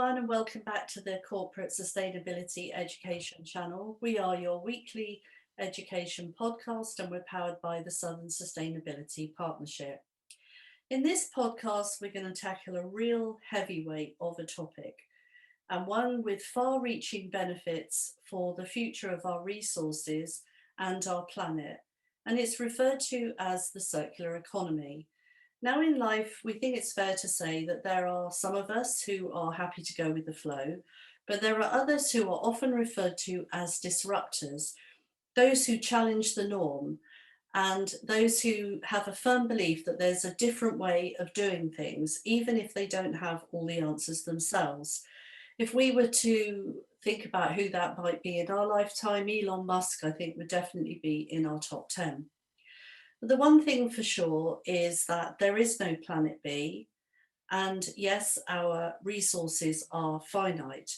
everyone, and welcome back to the Corporate Sustainability Education channel. We are your weekly education podcast and we're powered by the Southern Sustainability Partnership. In this podcast, we're going to tackle a real heavyweight of a topic and one with far-reaching benefits for the future of our resources and our planet. And it's referred to as the circular economy. Now in life, we think it's fair to say that there are some of us who are happy to go with the flow, but there are others who are often referred to as disruptors, those who challenge the norm, and those who have a firm belief that there's a different way of doing things, even if they don't have all the answers themselves. If we were to think about who that might be in our lifetime, Elon Musk, I think, would definitely be in our top 10. The one thing for sure is that there is no planet B, and yes, our resources are finite.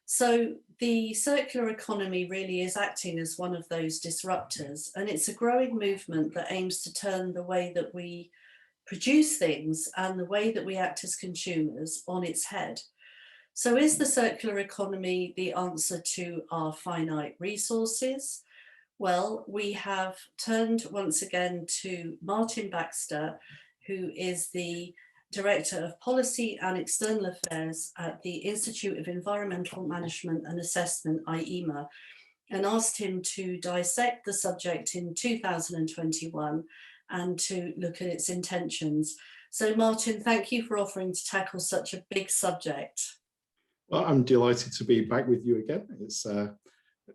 So the circular economy really is acting as one of those disruptors, and it's a growing movement that aims to turn the way that we produce things and the way that we act as consumers on its head. So is the circular economy the answer to our finite resources? Well, we have turned once again to Martin Baxter, who is the Director of Policy and External Affairs at the Institute of Environmental Management and Assessment, IEMA, and asked him to dissect the subject in 2021 and to look at its intentions. So Martin, thank you for offering to tackle such a big subject. Well, I'm delighted to be back with you again. It's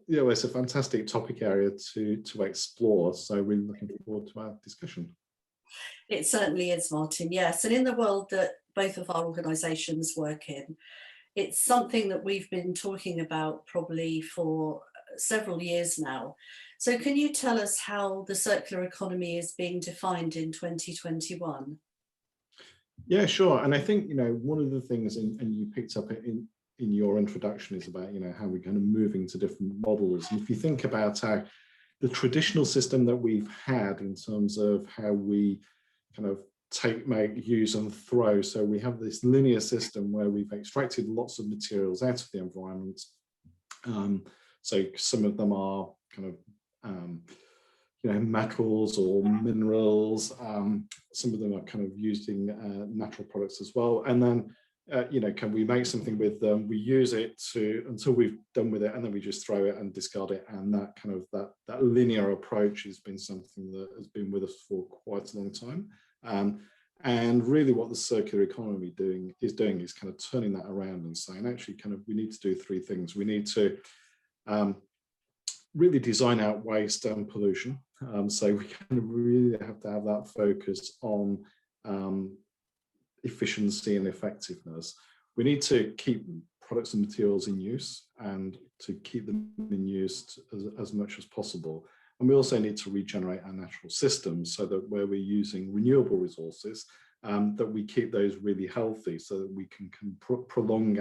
it's a fantastic topic area to explore. So really looking forward to our discussion. It certainly is, Martin. Yes, and in the world that both of our organisations work in, it's something that we've been talking about probably for several years now. So can you tell us how the circular economy is being defined in 2021? Yeah, sure. And I think, one of the things, and you picked up in your introduction, is about, how we're kind of moving to different models. And if you think about the traditional system that we've had in terms of how we kind of take, make, use and throw. So we have this linear system where we've extracted lots of materials out of the environment. So some of them are kind of, metals or minerals. Some of them are kind of using natural products as well. And then can we make something with them? We use it until we've done with it, and then we just throw it and discard it. And that kind of that linear approach has been something that has been with us for quite a long time. And really, what the circular economy is doing is kind of turning that around and saying, actually, kind of, we need to do three things. We need to really design out waste and pollution. So we kind of really have to have that focus on efficiency and effectiveness. We need to keep products and materials in use and to keep them in use as much as possible. And we also need to regenerate our natural systems so that where we're using renewable resources, that we keep those really healthy so that we can prolong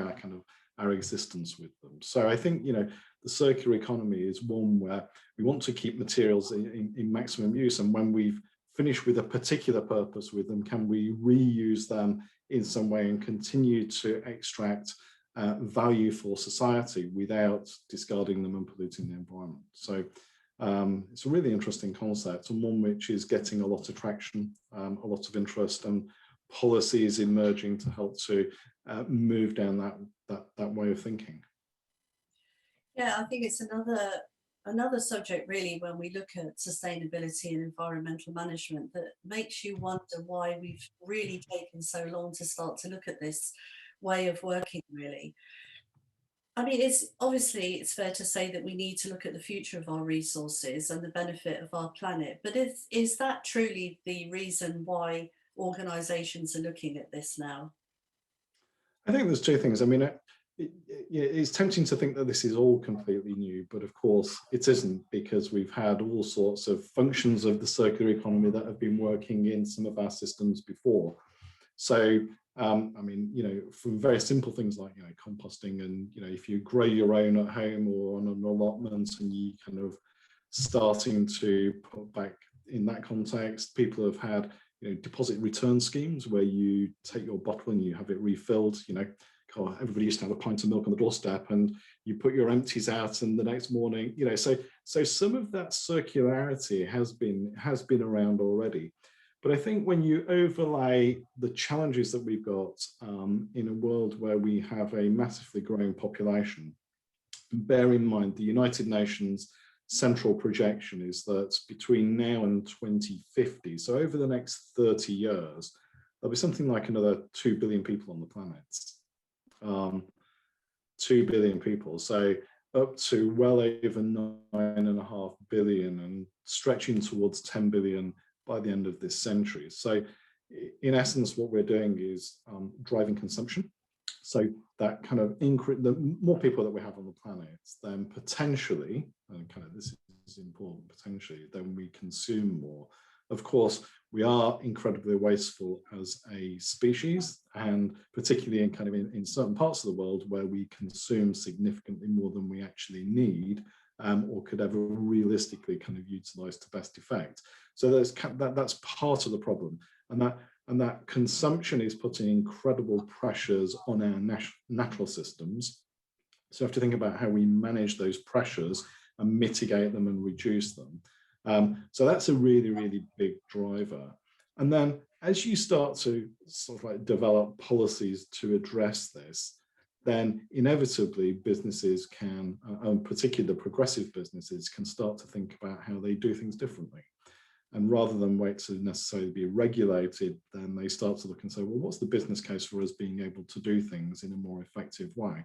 our existence with them. So I think, the circular economy is one where we want to keep materials in maximum use, and when we've finished with a particular purpose with them, can we reuse them in some way and continue to extract value for society without discarding them and polluting the environment? So it's a really interesting concept, and one which is getting a lot of traction, a lot of interest, and policies emerging to help to move down that way of thinking. Yeah, I think it's another subject really when we look at sustainability and environmental management that makes you wonder why we've really taken so long to start to look at this way of working, really. I mean, it's fair to say that we need to look at the future of our resources and the benefit of our planet, but is that truly the reason why organisations are looking at this now? I think there's two things. I mean, it's tempting to think that this is all completely new, but of course it isn't, because we've had all sorts of functions of the circular economy that have been working in some of our systems before. So, I mean, from very simple things like, composting, and, if you grow your own at home or on an allotment and you kind of starting to put back in that context, people have had, deposit return schemes where you take your bottle and you have it refilled, God, everybody used to have a pint of milk on the doorstep, and you put your empties out, and the next morning, you know, so some of that circularity has been around already. But I think when you overlay the challenges that we've got in a world where we have a massively growing population, bear in mind the United Nations central projection is that between now and 2050, so over the next 30 years, there'll be something like another 2 billion people on the planet. 2 billion people, so up to well over 9.5 billion and stretching towards 10 billion by the end of this century. So in essence, what we're doing is driving consumption. So that kind of the more people that we have on the planet, then potentially, and kind of this is important, potentially, then we consume more. Of course, we are incredibly wasteful as a species, and particularly in certain parts of the world where we consume significantly more than we actually need, or could ever realistically kind of utilize to best effect. So that's part of the problem, and that consumption is putting incredible pressures on our natural systems. So we have to think about how we manage those pressures and mitigate them and reduce them. So that's a really, really big driver. And then as you start to sort of like develop policies to address this, then inevitably businesses can, particularly the progressive businesses, can start to think about how they do things differently. And rather than wait to necessarily be regulated, then they start to look and say, well, what's the business case for us being able to do things in a more effective way?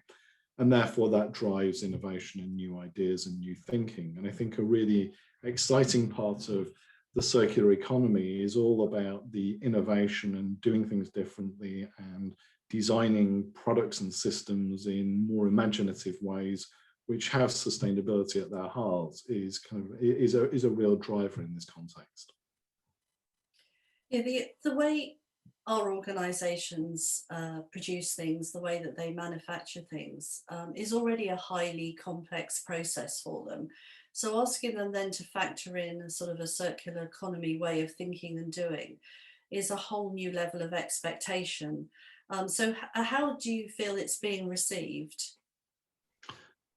And therefore that drives innovation and new ideas and new thinking. And I think a really exciting part of the circular economy is all about the innovation and doing things differently and designing products and systems in more imaginative ways, which have sustainability at their heart, is a real driver in this context. Yeah, the way our organisations produce things, the way that they manufacture things, is already a highly complex process for them. So asking them then to factor in a sort of a circular economy way of thinking and doing is a whole new level of expectation. So how do you feel it's being received?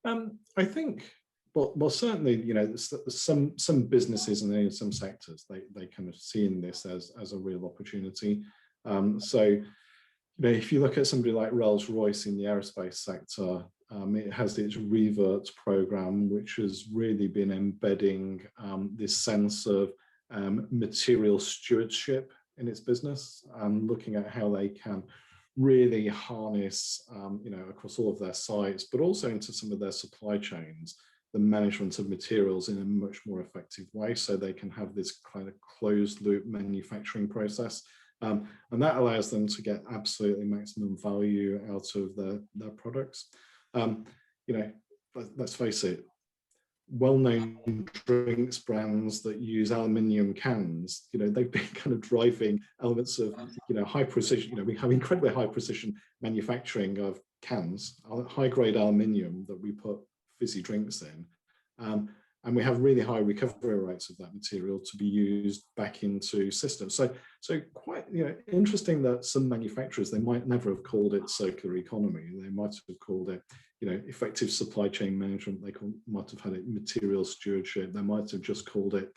I think, well, certainly, you know, some businesses and in some sectors, they kind of see in this as a real opportunity. So, you know, if you look at somebody like Rolls-Royce in the aerospace sector, it has its Revert program, which has really been embedding this sense of material stewardship in its business, and looking at how they can really harness, you know, across all of their sites, but also into some of their supply chains, the management of materials in a much more effective way, so they can have this kind of closed loop manufacturing process. And that allows them to get absolutely maximum value out of their products. You know, let's face it, well-known drinks brands that use aluminium cans, you know, they've been kind of driving elements of, you know, high precision. You know, we have incredibly high precision manufacturing of cans, high-grade aluminium that we put fizzy drinks in. And we have really high recovery rates of that material to be used back into systems. So quite, you know, interesting that some manufacturers, they might never have called it circular economy. They might have called it, you know, effective supply chain management. They might have had it material stewardship. They might have just called it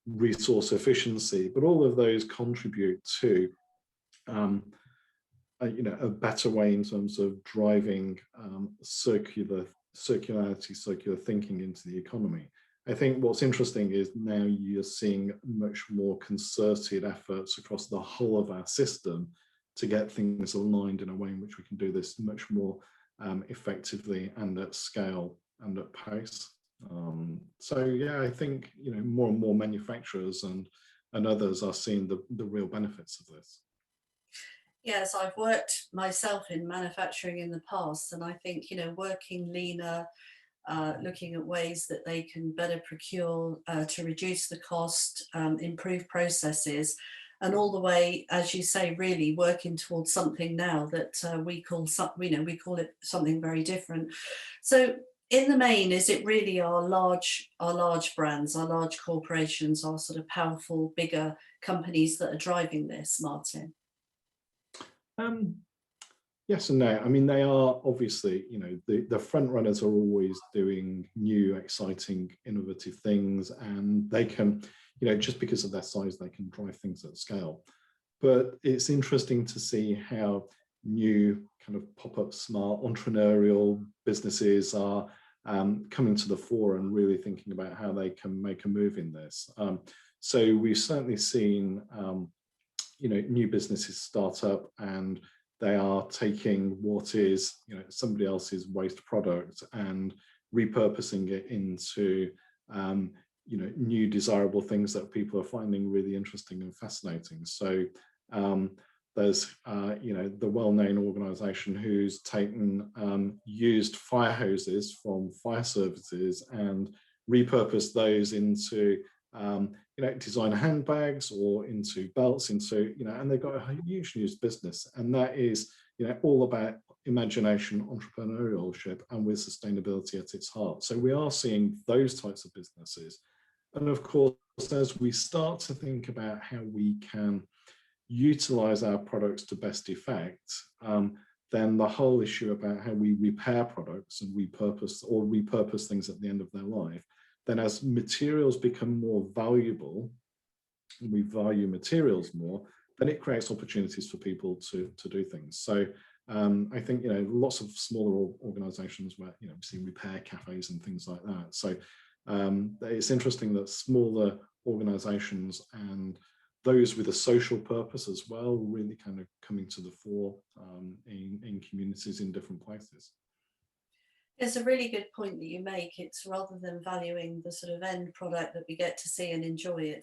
resource efficiency. But all of those contribute to, you know, a better way in terms of driving circular thinking into the economy. I think what's interesting is now you're seeing much more concerted efforts across the whole of our system to get things aligned in a way in which we can do this much more effectively and at scale and at pace. So yeah, I think, you know, more and more manufacturers and others are seeing the real benefits of this. Yes, I've worked myself in manufacturing in the past, and I think, you know, working leaner, looking at ways that they can better procure to reduce the cost, improve processes, and all the way, as you say, really working towards something now that we call it something very different. So in the main, is it really our large brands, our large corporations, our sort of powerful, bigger companies that are driving this, Martin? Yes and no. I mean, they are obviously, you know, the front runners are always doing new, exciting, innovative things, and they can, you know, just because of their size, they can drive things at scale. But it's interesting to see how new kind of pop-up smart entrepreneurial businesses are coming to the fore and really thinking about how they can make a move in this. So we've certainly seen, you know, new businesses start up, and they are taking what is, you know, somebody else's waste product and repurposing it into, you know, new desirable things that people are finding really interesting and fascinating. So there's, you know, the well-known organisation who's taken used fire hoses from fire services and repurposed those into, you know, designer handbags or into belts, into, you know, and they've got a huge news business, and that is, you know, all about imagination, entrepreneurship, and with sustainability at its heart. So we are seeing those types of businesses, and of course, as we start to think about how we can utilize our products to best effect, then the whole issue about how we repair products and repurpose things at the end of their life, then as materials become more valuable, and we value materials more, then it creates opportunities for people to do things. So I think, you know, lots of smaller organizations where, you know, we see repair cafes and things like that. So it's interesting that smaller organizations and those with a social purpose as well really kind of coming to the fore in communities in different places. It's a really good point that you make. It's rather than valuing the sort of end product that we get to see and enjoy,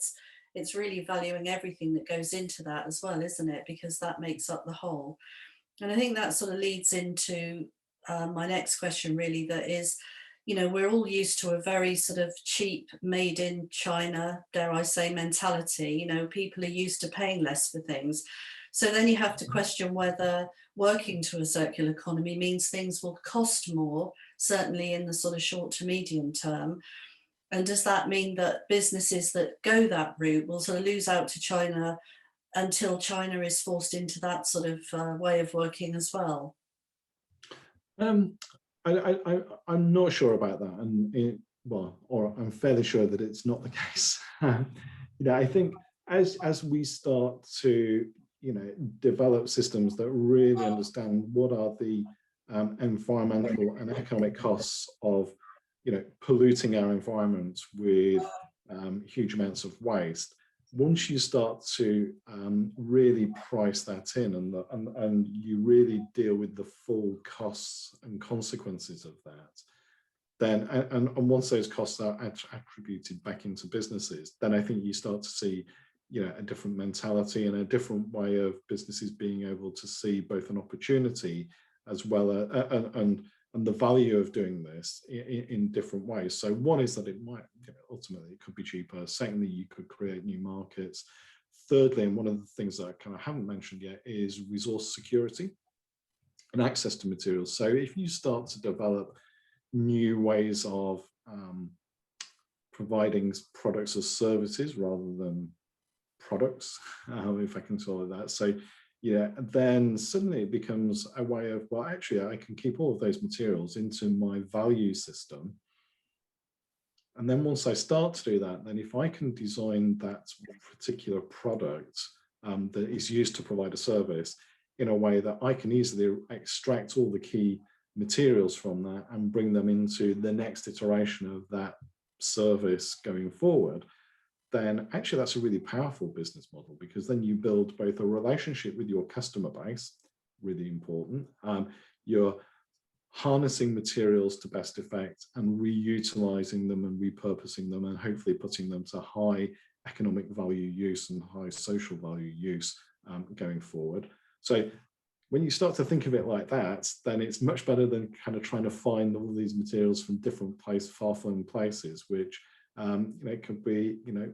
it's really valuing everything that goes into that as well, isn't it? Because that makes up the whole. And I think that sort of leads into my next question, really, that is, you know, we're all used to a very sort of cheap, made in China, dare I say, mentality. You know, people are used to paying less for things. So then you have to question whether working to a circular economy means things will cost more, certainly in the sort of short to medium term. And does that mean that businesses that go that route will sort of lose out to China until China is forced into that sort of way of working as well? I'm not sure about that, and well, or I'm fairly sure that it's not the case. You know, I think as we start to, you know, develop systems that really understand what are the environmental and economic costs of, you know, polluting our environment with huge amounts of waste. Once you start to really price that in, and you really deal with the full costs and consequences of that, then and once those costs are attributed back into businesses, then I think you start to see, you know, a different mentality and a different way of businesses being able to see both an opportunity as well and the value of doing this in different ways. So one is that it might, you know, ultimately it could be cheaper. Secondly, you could create new markets. Thirdly, and one of the things that I kind of haven't mentioned yet, is resource security and access to materials. So if you start to develop new ways of providing products as services rather than products, if I can call it that. So yeah, then suddenly it becomes a way of, well, actually, I can keep all of those materials into my value system. And then once I start to do that, then if I can design that particular product that is used to provide a service in a way that I can easily extract all the key materials from that and bring them into the next iteration of that service going forward, then actually that's a really powerful business model, because then you build both a relationship with your customer base, really important. You're harnessing materials to best effect and reutilizing them and repurposing them and hopefully putting them to high economic value use and high social value use going forward. So when you start to think of it like that, then it's much better than kind of trying to find all these materials from different far-flung places, which you know, could be, you know,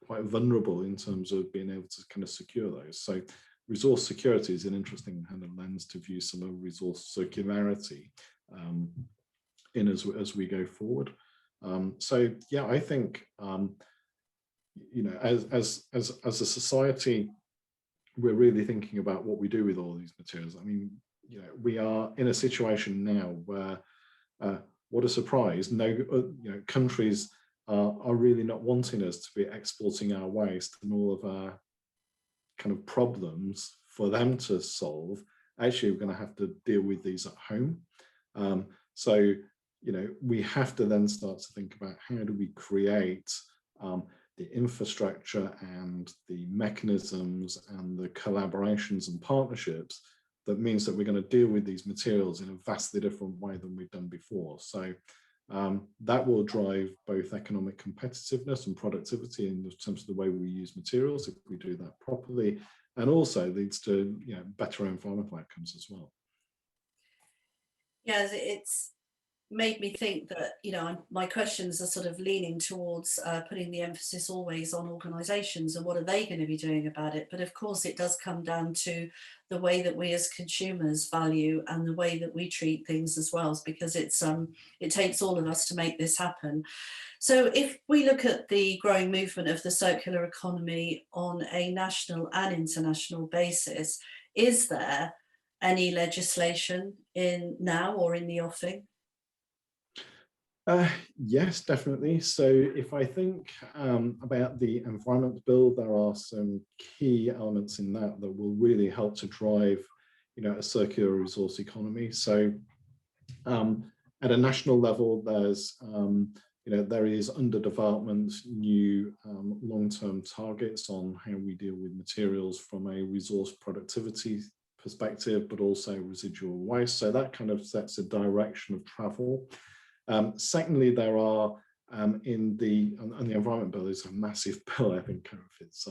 quite vulnerable in terms of being able to kind of secure those. So resource security is an interesting kind of lens to view some of resource circularity in as we go forward. So yeah, I think you know, as a society, we're really thinking about what we do with all these materials. I mean, we are in a situation now where, what a surprise, countries are really not wanting us to be exporting our waste and all of our kind of problems for them to solve. Actually, we're going to have to deal with these at home. So, we have to then start to think about how do we create the infrastructure and the mechanisms and the collaborations and partnerships that means that we're going to deal with these materials in a vastly different way than we've done before. So that will drive both economic competitiveness and productivity in terms of the way we use materials if we do that properly, and also leads to better environmental outcomes as well. Yeah, it's made me think that my questions are sort of leaning towards putting the emphasis always on organisations and what are they going to be doing about it. But of course, it does come down to the way that we as consumers value and the way that we treat things as well, because it takes all of us to make this happen. So if we look at the growing movement of the circular economy on a national and international basis, is there any legislation in now or in the offing? Yes, definitely. So if I think about the Environment Bill, there are some key elements in that that will really help to drive, a circular resource economy. So at a national level, there's, there is under development new long-term targets on how we deal with materials from a resource productivity perspective, but also residual waste. So that kind of sets a direction of travel. Secondly, there are and the Environment Bill is a massive bill. I think it's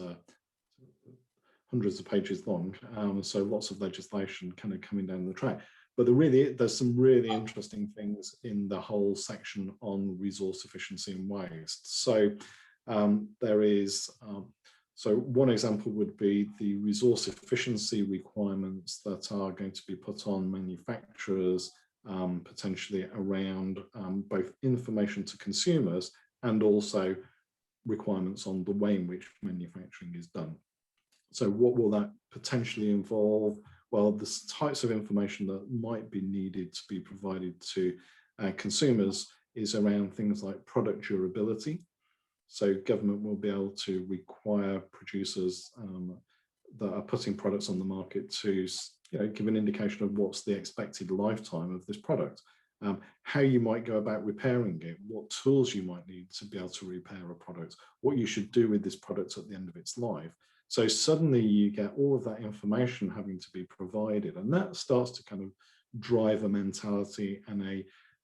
hundreds of pages long, so lots of legislation kind of coming down the track. But there's some really interesting things in the whole section on resource efficiency and waste. So there is so one example would be the resource efficiency requirements that are going to be put on manufacturers, potentially around both information to consumers and also requirements on the way in which manufacturing is done. So what will that potentially involve? Well, the types of information that might be needed to be provided to consumers is around things like product durability. So government will be able to require producers that are putting products on the market to give an indication of what's the expected lifetime of this product, how you might go about repairing it, what tools you might need to be able to repair a product, what you should do with this product at the end of its life. So suddenly you get all of that information having to be provided, and that starts to kind of drive a mentality and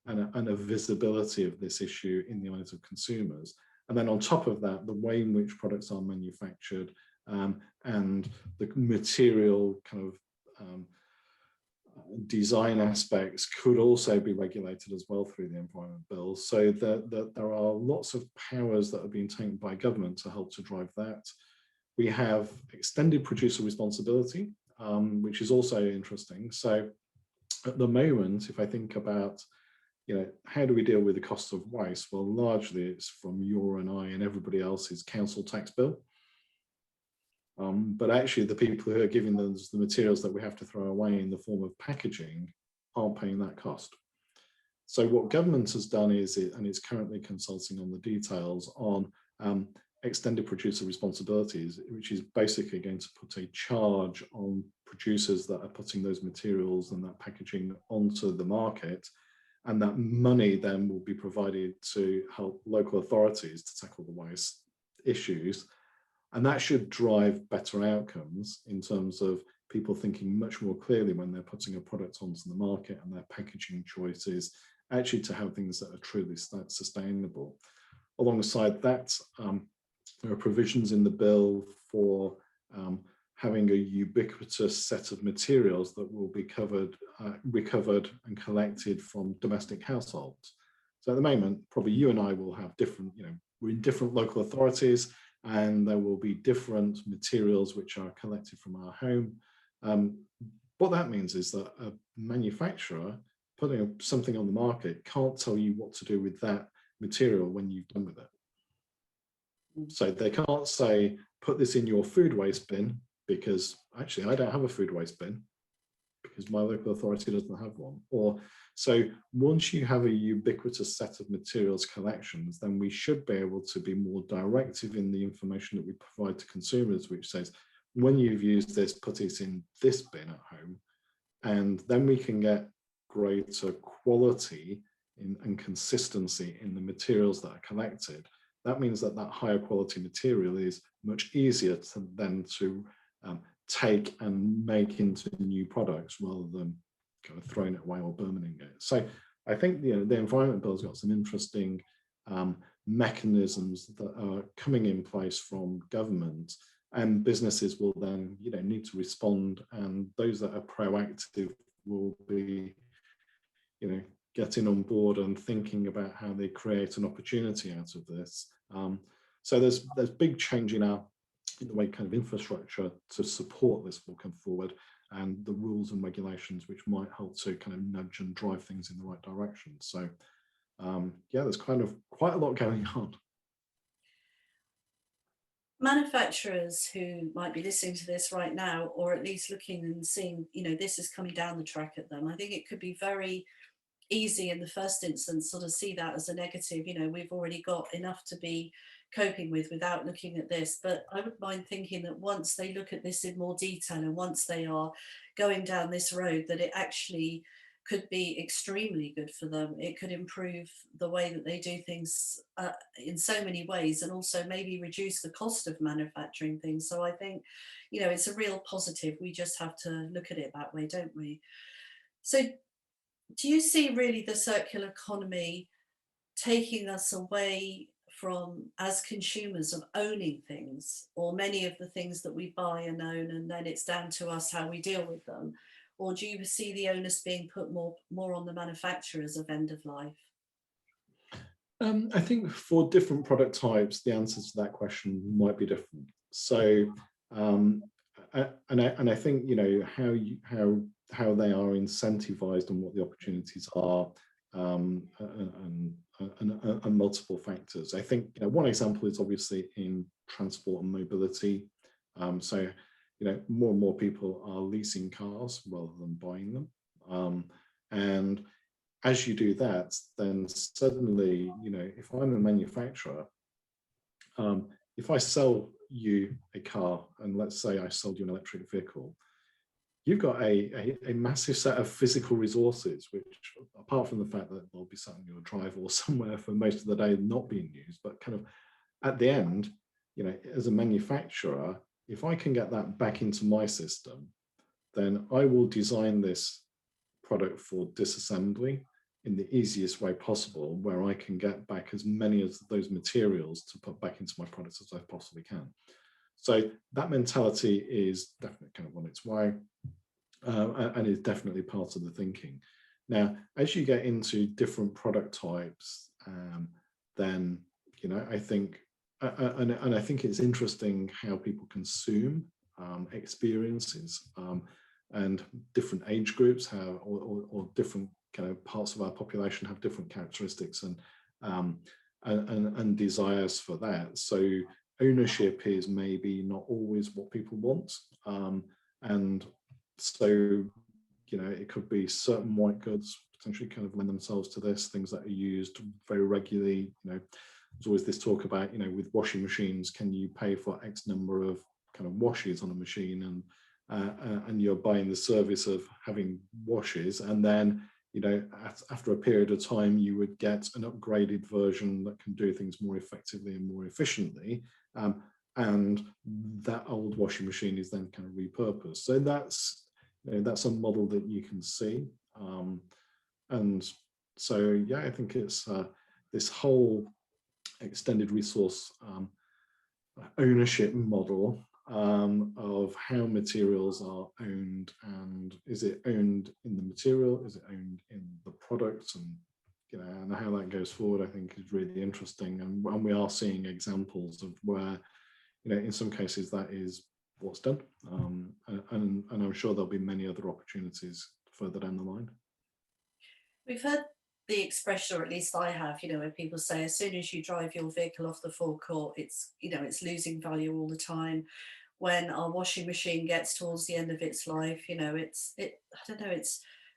a visibility of this issue in the eyes of consumers. And then on top of that, the way in which products are manufactured and the material kind of design aspects could also be regulated as well through the Environment Bill. So that there are lots of powers that are being taken by government to help to drive that. We have extended producer responsibility, which is also interesting. So at the moment, if I think about, how do we deal with the cost of waste? Well, largely it's from your and I and everybody else's council tax bill. But actually the people who are giving us the materials that we have to throw away in the form of packaging aren't paying that cost. So what government has done is, and it's currently consulting on the details on extended producer responsibilities, which is basically going to put a charge on producers that are putting those materials and that packaging onto the market. And that money then will be provided to help local authorities to tackle the waste issues. And that should drive better outcomes in terms of people thinking much more clearly when they're putting a product onto the market and their packaging choices, actually to have things that are truly sustainable. Alongside that, there are provisions in the bill for having a ubiquitous set of materials that will be recovered and collected from domestic households. So at the moment, probably you and I will have different, we're in different local authorities, and there will be different materials which are collected from our home. What that means is that a manufacturer putting something on the market can't tell you what to do with that material when you've done with it. So they can't say, put this in your food waste bin, because actually I don't have a food waste bin. because my local authority doesn't have one. Or so once you have a ubiquitous set of materials collections, then we should be able to be more directive in the information that we provide to consumers, which says, when you've used this, put it in this bin at home. And then we can get greater quality and consistency in the materials that are collected. That means that that higher quality material is much easier to take and make into new products rather than kind of throwing it away or burning it. So I think the Environment Bill's got some interesting mechanisms that are coming in place from government, and businesses will then need to respond, and those that are proactive will be getting on board and thinking about how they create an opportunity out of this. So there's big change in the way kind of infrastructure to support this will come forward, and the rules and regulations which might help to kind of nudge and drive things in the right direction. So yeah, there's kind of quite a lot going on. Manufacturers who might be listening to this right now, or at least looking and seeing, this is coming down the track at them, I think it could be very easy in the first instance sort of see that as a negative. We've already got enough to be coping with without looking at this. But I would mind thinking that once they look at this in more detail, and once they are going down this road, that it actually could be extremely good for them. It could improve the way that they do things in so many ways, and also maybe reduce the cost of manufacturing things. So I think, it's a real positive. We just have to look at it that way, don't we? So do you see really the circular economy taking us away from, as consumers, of owning things, or many of the things that we buy and own, and then it's down to us how we deal with them? Or do you see the onus being put more on the manufacturers of end of life? I think for different product types, the answer to that question might be different. So, and I think how they are incentivized and what the opportunities are, and multiple factors. I think one example is obviously in transport and mobility. So more and more people are leasing cars rather than buying them, and as you do that, then suddenly, if I'm a manufacturer, if I sell you a car, and let's say I sold you an electric vehicle, you've got a massive set of physical resources, which, apart from the fact that they'll be sat on your drive or somewhere for most of the day not being used, but kind of at the end, as a manufacturer, if I can get that back into my system, then I will design this product for disassembly in the easiest way possible, where I can get back as many of those materials to put back into my products as I possibly can. So that mentality is definitely kind of on its way, and is definitely part of the thinking. Now, as you get into different product types, then I think, and I think it's interesting how people consume experiences, and different age groups have, or different kind of parts of our population have different characteristics and desires for that. So ownership is maybe not always what people want, and so it could be certain white goods potentially kind of lend themselves to this, things that are used very regularly. There's always this talk about with washing machines, can you pay for X number of kind of washes on a machine, and you're buying the service of having washes, and then after a period of time you would get an upgraded version that can do things more effectively and more efficiently, and that old washing machine is then kind of repurposed. So that's a model that you can see, and so yeah, I think it's this whole extended resource ownership model of how materials are owned, and is it owned in the material, is it owned in the product, and and how that goes forward, I think is really interesting. And we are seeing examples of where in some cases that is what's done, and I'm sure there'll be many other opportunities further down the line. We've heard the expression, or at least I have, where people say as soon as you drive your vehicle off the forecourt, it's it's losing value all the time. when our washing machine gets towards the end of its life. I don't know,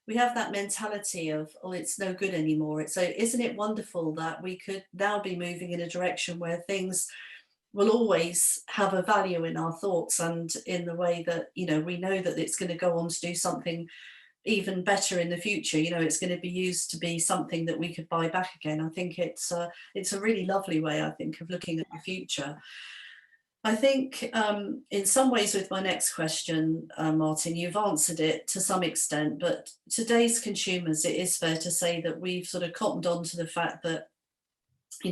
we have that mentality of, oh, it's no good anymore. So isn't it wonderful that we could now be moving in a direction where things will always have a value in our thoughts, and in the way that, we know that it's going to go on to do something even better in the future. It's going to be used to be something that we could buy back again. I think it's a really lovely way, I think, of looking at the future. I think in some ways with my next question, Martin, you've answered it to some extent, but today's consumers, it is fair to say that we've sort of cottoned on to the fact that,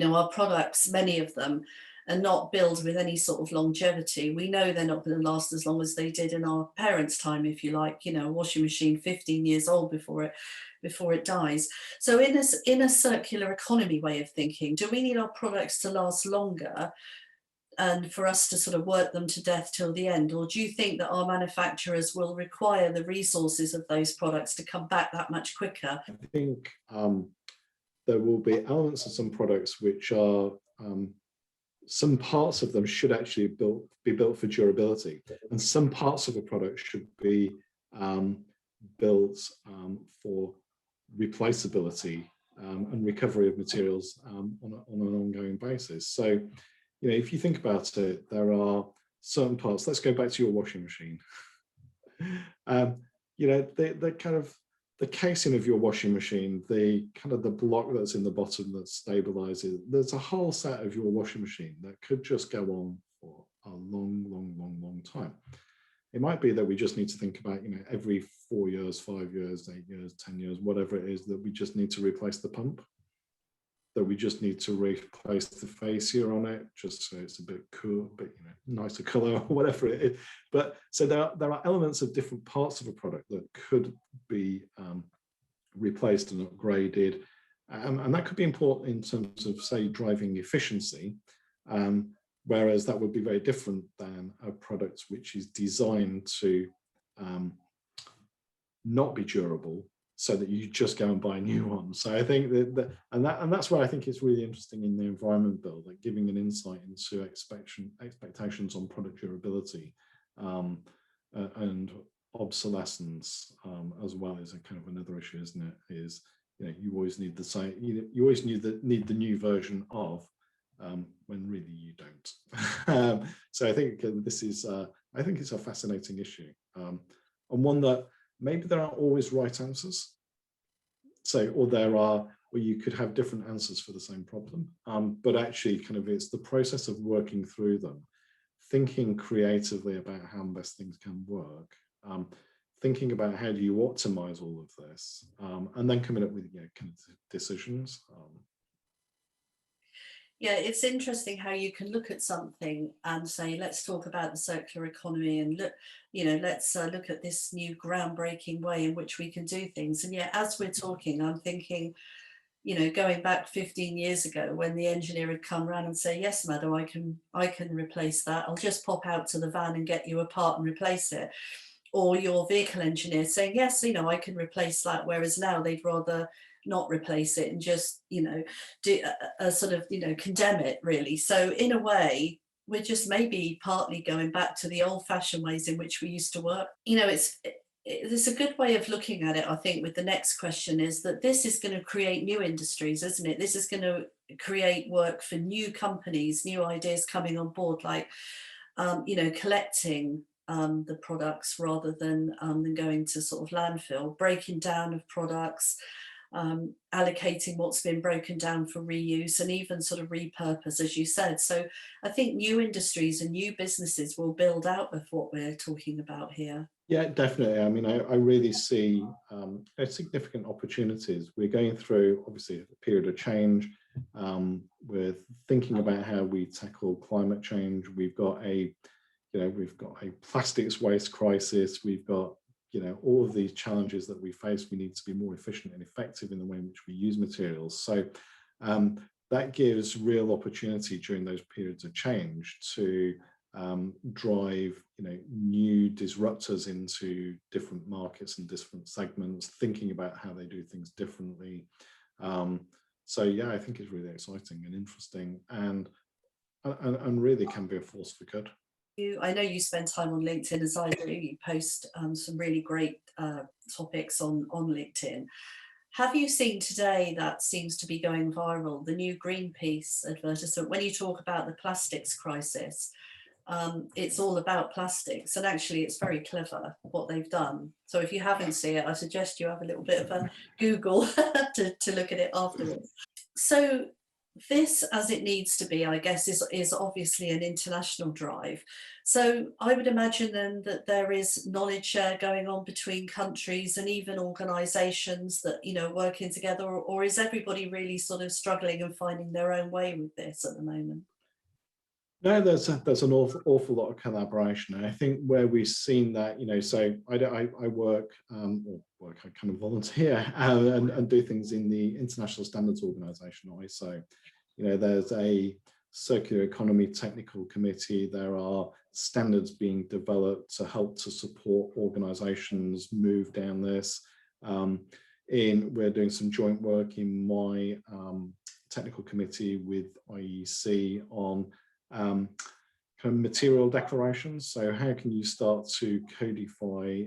our products, many of them, are not built with any sort of longevity. We know they're not going to last as long as they did in our parents' time, if you like. A washing machine 15 years old before it dies. So in a circular economy way of thinking, do we need our products to last longer and for us to sort of work them to death till the end? Or do you think that our manufacturers will require the resources of those products to come back that much quicker? I think there will be elements of some products which are, some parts of them should actually be built for durability, and some parts of a product should be built for replaceability and recovery of materials on an ongoing basis. So, if you think about it, there are certain parts. Let's go back to your washing machine. The kind of the casing of your washing machine, the block that's in the bottom that stabilizes. There's a whole set of your washing machine that could just go on for a long time. It might be that we just need to think about, every 4 years, 5 years, 8 years, 10 years, whatever it is, that we just need to replace the pump, that we just need to replace the fascia on it, just so it's a bit cool, a bit nicer color, or whatever it is. But so there are elements of different parts of a product that could be replaced and upgraded, and that could be important in terms of, say, driving efficiency. Whereas that would be very different than a product which is designed to not be durable, so that you just go and buy a new one. So I think that's why I think it's really interesting in the environment bill, like giving an insight into expectations on product durability and obsolescence, as well, as a kind of another issue, isn't it? Is you always need the same. You always need the new version of, when really you don't. So I think this is I think it's a fascinating issue, and one that maybe there aren't always right answers. So, or you could have different answers for the same problem, but actually kind of it's the process of working through them, thinking creatively about how best things can work, thinking about how do you optimize all of this, and then coming up with kind of decisions. Yeah, it's interesting how you can look at something and say, let's talk about the circular economy, and let's look at this new groundbreaking way in which we can do things. And yet, as we're talking, I'm thinking, going back 15 years ago, when the engineer had come around and say, yes, madam, I can replace that. I'll just pop out to the van and get you a part and replace it. Or your vehicle engineer saying, yes, I can replace that. Whereas now they'd rather not replace it and just, do a sort of, condemn it, really. So in a way, we're just maybe partly going back to the old-fashioned ways in which we used to work. It's a good way of looking at it, I think, with the next question, is that this is going to create new industries, isn't it? This is going to create work for new companies, new ideas coming on board, like, collecting the products rather than going to sort of landfill, breaking down of products, allocating what's been broken down for reuse, and even sort of repurpose, as you said. So I think new industries and new businesses will build out of what we're talking about here. Yeah, definitely. I mean, I really see significant opportunities. We're going through, obviously, a period of change. We're thinking about how we tackle climate change. We've got a plastics waste crisis. We've got all of these challenges that we face. We need to be more efficient and effective in the way in which we use materials. So that gives real opportunity during those periods of change to drive new disruptors into different markets and different segments, thinking about how they do things differently. So yeah, I think it's really exciting and interesting, and really can be a force for good. I know you spend time on LinkedIn as I do. You post some really great topics on LinkedIn. Have you seen today that seems to be going viral, the new Greenpeace advertisement? When you talk about the plastics crisis, it's all about plastics, and actually it's very clever what they've done. So if you haven't seen it, I suggest you have a little bit of a Google to look at it afterwards. So this, as it needs to be, I guess, is obviously an international drive. So I would imagine then that there is knowledge share going on between countries and even organisations that, you know, working together, or is everybody really sort of struggling and finding their own way with this at the moment? No, there's an awful lot of collaboration, and I think where we've seen that, you know, so I work I kind of volunteer and do things in the International Standards Organization, ISO. You know, there's a circular economy technical committee. There are standards being developed to help to support organizations move down this. We're doing some joint work in my technical committee with IEC on kind of material declarations. So how can you start to codify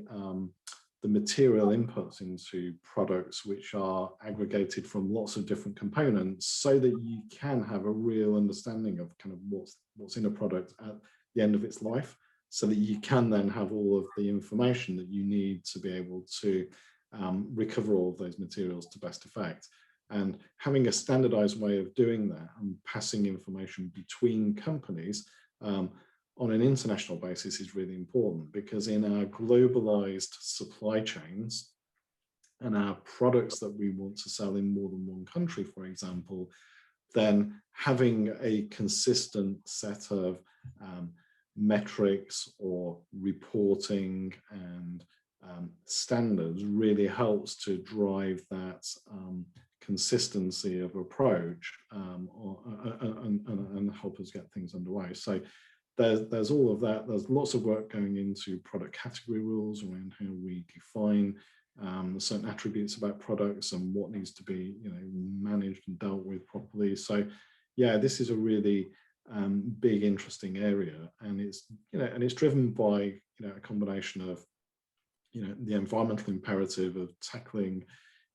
the material inputs into products which are aggregated from lots of different components, so that you can have a real understanding of kind of what's in a product at the end of its life, so that you can then have all of the information that you need to be able to recover all of those materials to best effect. And having a standardized way of doing that and passing information between companies on an international basis is really important, because in our globalized supply chains and our products that we want to sell in more than one country, for example, then having a consistent set of metrics or reporting and standards really helps to drive that consistency of approach and help us get things underway. So there's all of that. There's lots of work going into product category rules around how we define certain attributes about products and what needs to be, you know, managed and dealt with properly. So yeah, this is a really big, interesting area, and it's, you know, and it's driven by, you know, a combination of, you know, the environmental imperative of tackling,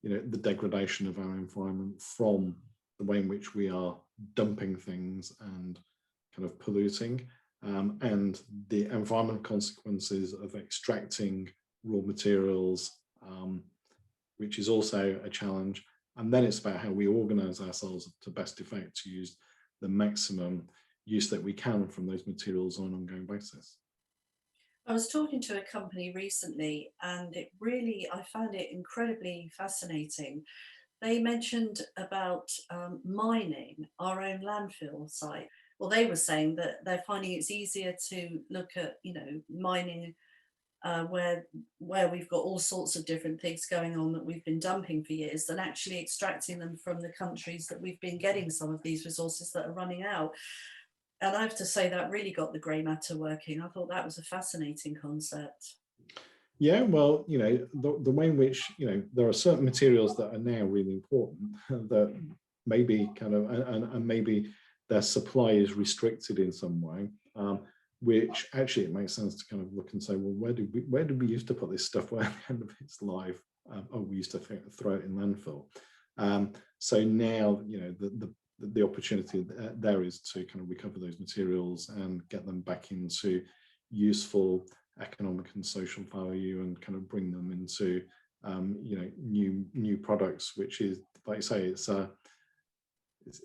you know, the degradation of our environment from the way in which we are dumping things and kind of polluting, and the environmental consequences of extracting raw materials, which is also a challenge. And then it's about how we organize ourselves to best effect to use the maximum use that we can from those materials on an ongoing basis. I was talking to a company recently, and I found it incredibly fascinating. They mentioned about mining our own landfill site. Well, they were saying that they're finding it's easier to look at, you know, mining where we've got all sorts of different things going on that we've been dumping for years, than actually extracting them from the countries that we've been getting some of these resources that are running out. And I have to say that really got the grey matter working. I thought that was a fascinating concept. Yeah, well, you know, the way in which, you know, there are certain materials that are now really important that maybe kind of, and maybe their supply is restricted in some way, which actually it makes sense to kind of look and say, well, where did we used to put this stuff where at the end of its life? We used to throw it in landfill. So now, you know, the opportunity there is to kind of recover those materials and get them back into useful economic and social value, and kind of bring them into you know, new products, which is, like you say,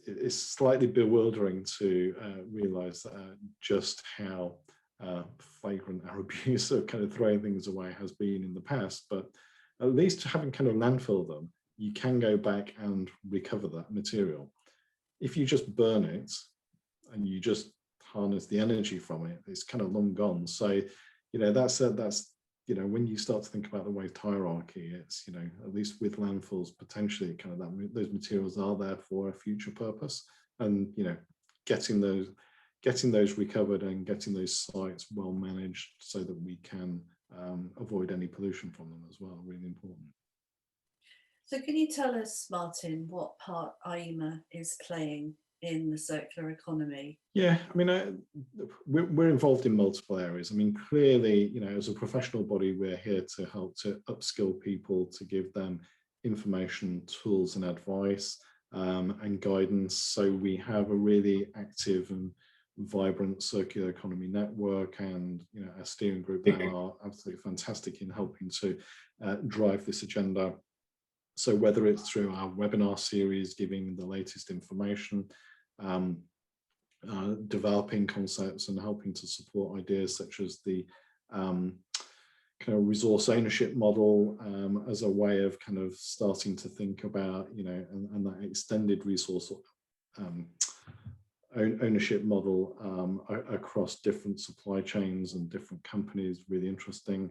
it's slightly bewildering to realize just how flagrant our abuse of kind of throwing things away has been in the past. But at least having kind of landfill them, you can go back and recover that material. If you just burn it and you just harness the energy from it, it's kind of long gone. So, you know, that's you know, when you start to think about the waste hierarchy, it's, you know, at least with landfills, potentially kind of those materials are there for a future purpose, and, you know, getting those recovered and getting those sites well managed so that we can avoid any pollution from them as well, really important. So can you tell us, Martin, what part IEMA is playing in the circular economy? Yeah, I mean, we're involved in multiple areas. I mean, clearly, as a professional body, we're here to help to upskill people, to give them information, tools and advice and guidance. So we have a really active and vibrant circular economy network, and our steering group now are absolutely fantastic in helping to drive this agenda. So whether it's through our webinar series, giving the latest information, developing concepts and helping to support ideas such as the kind of resource ownership model as a way of kind of starting to think about, and that extended resource ownership model across different supply chains and different companies, really interesting.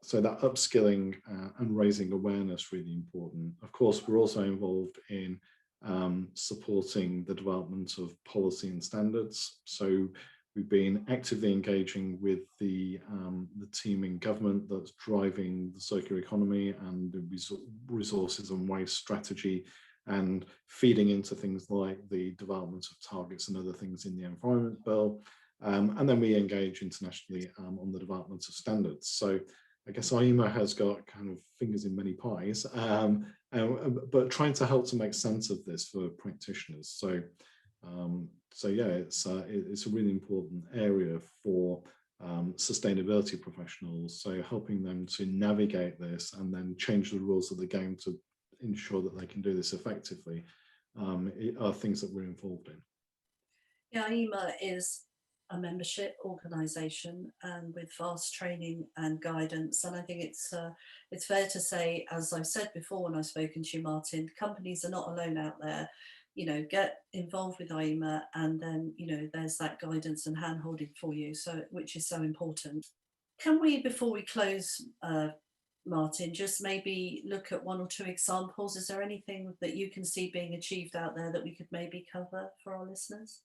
So that upskilling and raising awareness, really important. Of course, we're also involved in supporting the development of policy and standards. So we've been actively engaging with the team in government that's driving the circular economy and the resources and waste strategy, and feeding into things like the development of targets and other things in the Environment Bill. And then we engage internationally on the development of standards. So I guess IEMA has got kind of fingers in many pies, but trying to help to make sense of this for practitioners. So yeah, it's a really important area for sustainability professionals. So helping them to navigate this and then change the rules of the game to ensure that they can do this effectively are things that we're involved in. Yeah, IEMA is a membership organisation and with vast training and guidance, and I think it's fair to say, as I've said before when I've spoken to you, Martin, companies are not alone out there. Get involved with IEMA, and then there's that guidance and hand-holding for you, so which is so important. Can we, before we close, Martin, just maybe look at one or two examples? Is there anything that you can see being achieved out there that we could maybe cover for our listeners?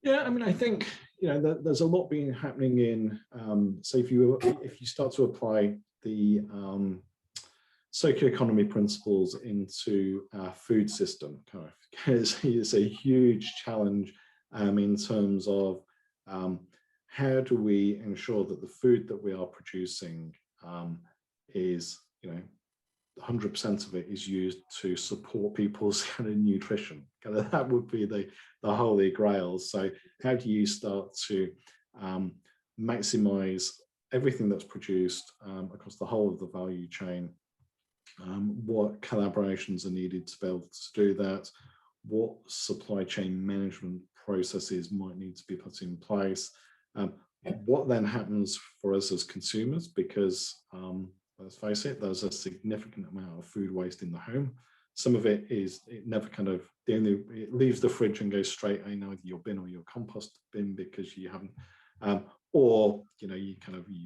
Yeah, I mean, I think there's a lot being happening in. So if you start to apply the circular economy principles into our food system, kind of, it's a huge challenge in terms of how do we ensure that the food that we are producing is 100% of it is used to support people's kind of nutrition. Kind of that would be the holy grail. So how do you start to maximize everything that's produced across the whole of the value chain? What collaborations are needed to be able to do that? What supply chain management processes might need to be put in place? What then happens for us as consumers? Because let's face it, there's a significant amount of food waste in the home. Some of it never kind of, it leaves the fridge and goes straight in either your bin or your compost bin because you haven't, or you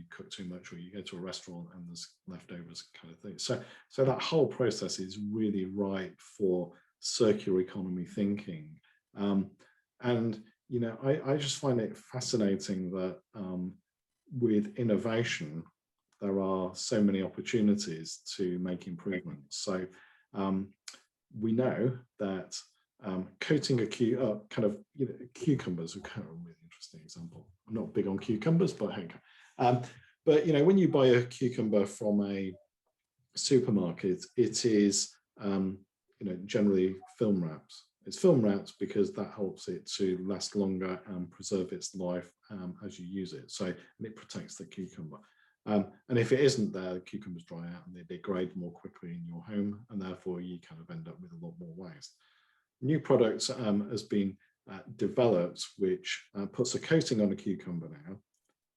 cook too much, or you go to a restaurant and there's leftovers kind of thing. So that whole process is really ripe for circular economy thinking. And I just find it fascinating that with innovation, there are so many opportunities to make improvements. So we know that coating cucumbers are kind of a really interesting example. I'm not big on cucumbers, but hey, but when you buy a cucumber from a supermarket, it is generally film wrapped. It's film wrapped because that helps it to last longer and preserve its life as you use it. So, and it protects the cucumber. And if it isn't there, the cucumbers dry out and they degrade more quickly in your home, and therefore you kind of end up with a lot more waste. New product has been developed, which puts a coating on a cucumber now,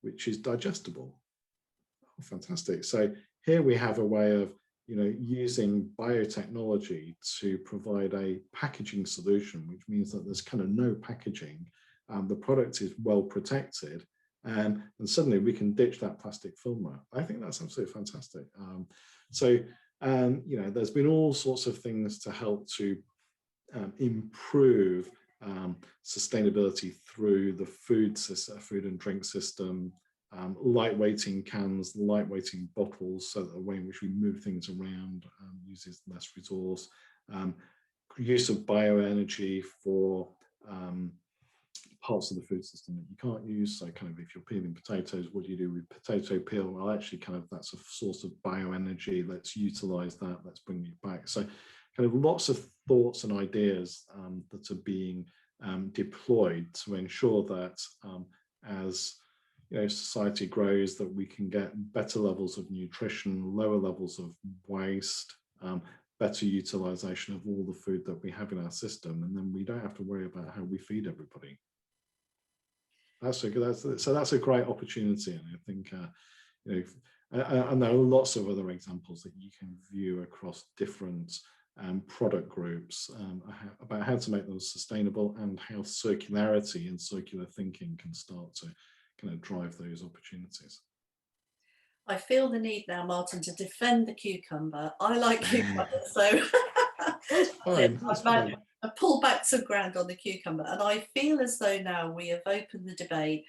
which is digestible. Oh, fantastic. So here we have a way of using biotechnology to provide a packaging solution, which means that there's kind of no packaging. The product is well protected, and suddenly we can ditch that plastic film wrap. I think that's absolutely fantastic. There's been all sorts of things to help to improve sustainability through the food and drink system, lightweighting cans, lightweighting bottles, so that the way in which we move things around uses less resource. use of bioenergy for parts of the food system that you can't use. So kind of if you're peeling potatoes, what do you do with potato peel? Well, actually kind of that's a source of bioenergy. Let's utilize that. Let's bring it back. So kind of lots of thoughts and ideas that are being deployed to ensure that as society grows, that we can get better levels of nutrition, lower levels of waste, better utilization of all the food that we have in our system, and then we don't have to worry about how we feed everybody. That's a great opportunity, and I think and there are lots of other examples that you can view across different product groups about how to make those sustainable, and how circularity and circular thinking can start to kind of drive those opportunities. I feel the need now, Martin, to defend the cucumber. I like cucumbers, so That's fine. That's fine. I pull back some ground on the cucumber, and I feel as though now we have opened the debate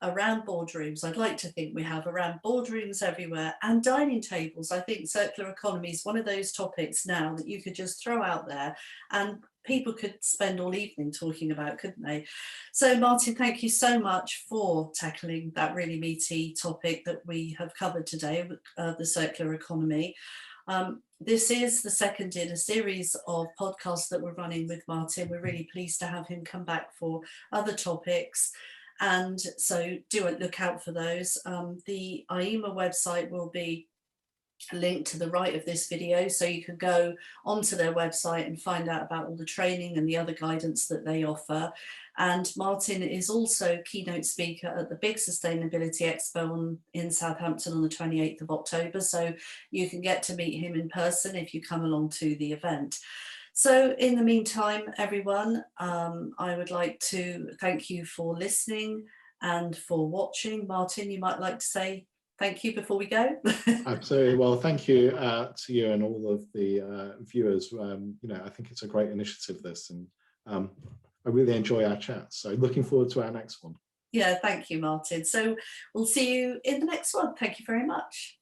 around boardrooms. I'd like to think we have around boardrooms everywhere, and dining tables. I think circular economy is one of those topics now that you could just throw out there and people could spend all evening talking about, couldn't they? So Martin, thank you so much for tackling that really meaty topic that we have covered today, the circular economy. This is the second in a series of podcasts that we're running with Martin. We're really pleased to have him come back for other topics. And so do look out for those. The IEMA website will be linked to the right of this video, so you can go onto their website and find out about all the training and the other guidance that they offer. And Martin is also keynote speaker at the big Sustainability Expo in Southampton on the 28th of October. So you can get to meet him in person if you come along to the event. So in the meantime, everyone, I would like to thank you for listening and for watching. Martin, you might like to say thank you before we go. Absolutely. Well, thank you to you and all of the viewers. I think it's a great initiative, this, and I really enjoy our chat. So looking forward to our next one. Yeah, thank you, Martin. So we'll see you in the next one. Thank you very much.